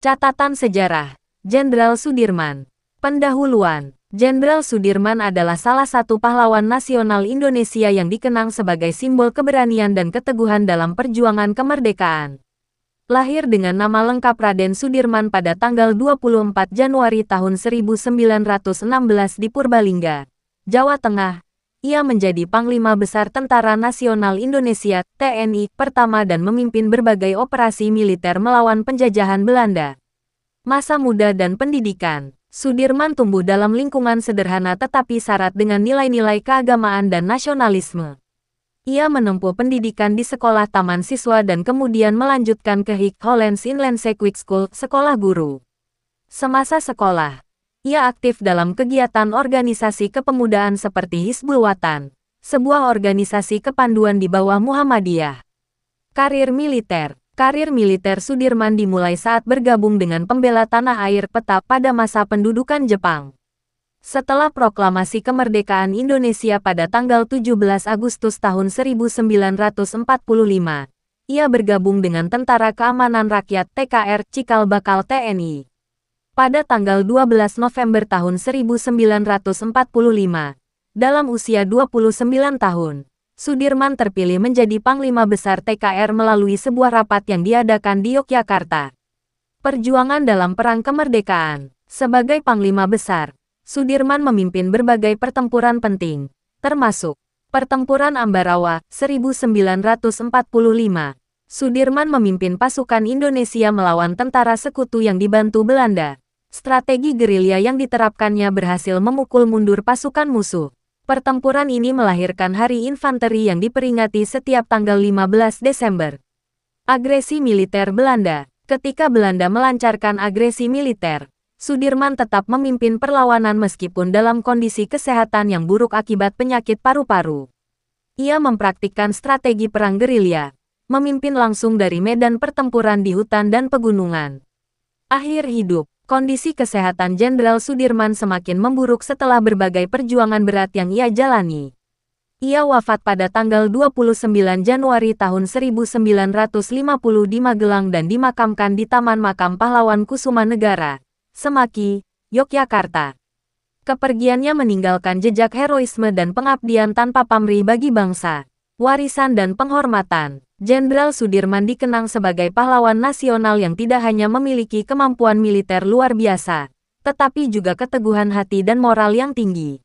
Catatan sejarah Jenderal Sudirman. Pendahuluan. Jenderal Sudirman adalah salah satu pahlawan nasional Indonesia yang dikenang sebagai simbol keberanian dan keteguhan dalam perjuangan kemerdekaan. Lahir dengan nama lengkap Raden Sudirman pada tanggal 24 Januari tahun 1916 di Purbalingga, Jawa Tengah, ia menjadi Panglima Besar Tentara Nasional Indonesia (TNI) pertama dan memimpin berbagai operasi militer melawan penjajahan Belanda. Masa muda dan pendidikan. Sudirman tumbuh dalam lingkungan sederhana tetapi syarat dengan nilai-nilai keagamaan dan nasionalisme. Ia menempuh pendidikan di sekolah taman siswa dan kemudian melanjutkan ke High Hollands Inland Secondary School, sekolah guru. Semasa sekolah, ia aktif dalam kegiatan organisasi kepemudaan seperti Hizbul Wathan, sebuah organisasi kepanduan di bawah Muhammadiyah. Karir militer. Karir militer Sudirman dimulai saat bergabung dengan pembela tanah air PETA pada masa pendudukan Jepang. Setelah proklamasi kemerdekaan Indonesia pada tanggal 17 Agustus tahun 1945, ia bergabung dengan Tentara Keamanan Rakyat (TKR) Cikal Bakal TNI. Pada tanggal 12 November tahun 1945, dalam usia 29 tahun, Sudirman terpilih menjadi Panglima Besar TKR melalui sebuah rapat yang diadakan di Yogyakarta. Perjuangan dalam Perang Kemerdekaan. Sebagai Panglima Besar, Sudirman memimpin berbagai pertempuran penting, termasuk Pertempuran Ambarawa, 1945. Sudirman memimpin pasukan Indonesia melawan tentara sekutu yang dibantu Belanda. Strategi gerilya yang diterapkannya berhasil memukul mundur pasukan musuh. Pertempuran ini melahirkan Hari Infanteri yang diperingati setiap tanggal 15 Desember. Agresi militer Belanda. Ketika Belanda melancarkan agresi militer, Sudirman tetap memimpin perlawanan meskipun dalam kondisi kesehatan yang buruk akibat penyakit paru-paru. Ia mempraktikkan strategi perang gerilya, memimpin langsung dari medan pertempuran di hutan dan pegunungan. Akhir hidup. Kondisi kesehatan Jenderal Sudirman semakin memburuk setelah berbagai perjuangan berat yang ia jalani. Ia wafat pada tanggal 29 Januari tahun 1950 di Magelang dan dimakamkan di Taman Makam Pahlawan Kusuma Negara, Semaki, Yogyakarta. Kepergiannya meninggalkan jejak heroisme dan pengabdian tanpa pamrih bagi bangsa. Warisan dan penghormatan. Jenderal Sudirman dikenang sebagai pahlawan nasional yang tidak hanya memiliki kemampuan militer luar biasa, tetapi juga keteguhan hati dan moral yang tinggi.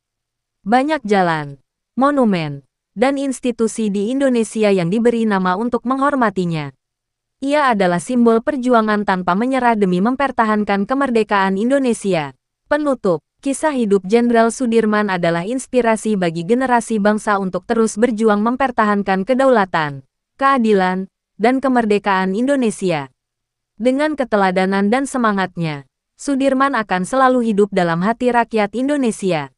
Banyak jalan, monumen, dan institusi di Indonesia yang diberi nama untuk menghormatinya. Ia adalah simbol perjuangan tanpa menyerah demi mempertahankan kemerdekaan Indonesia. Penutup, kisah hidup Jenderal Sudirman adalah inspirasi bagi generasi bangsa untuk terus berjuang mempertahankan kedaulatan, keadilan, dan kemerdekaan Indonesia. Dengan keteladanan dan semangatnya, Sudirman akan selalu hidup dalam hati rakyat Indonesia.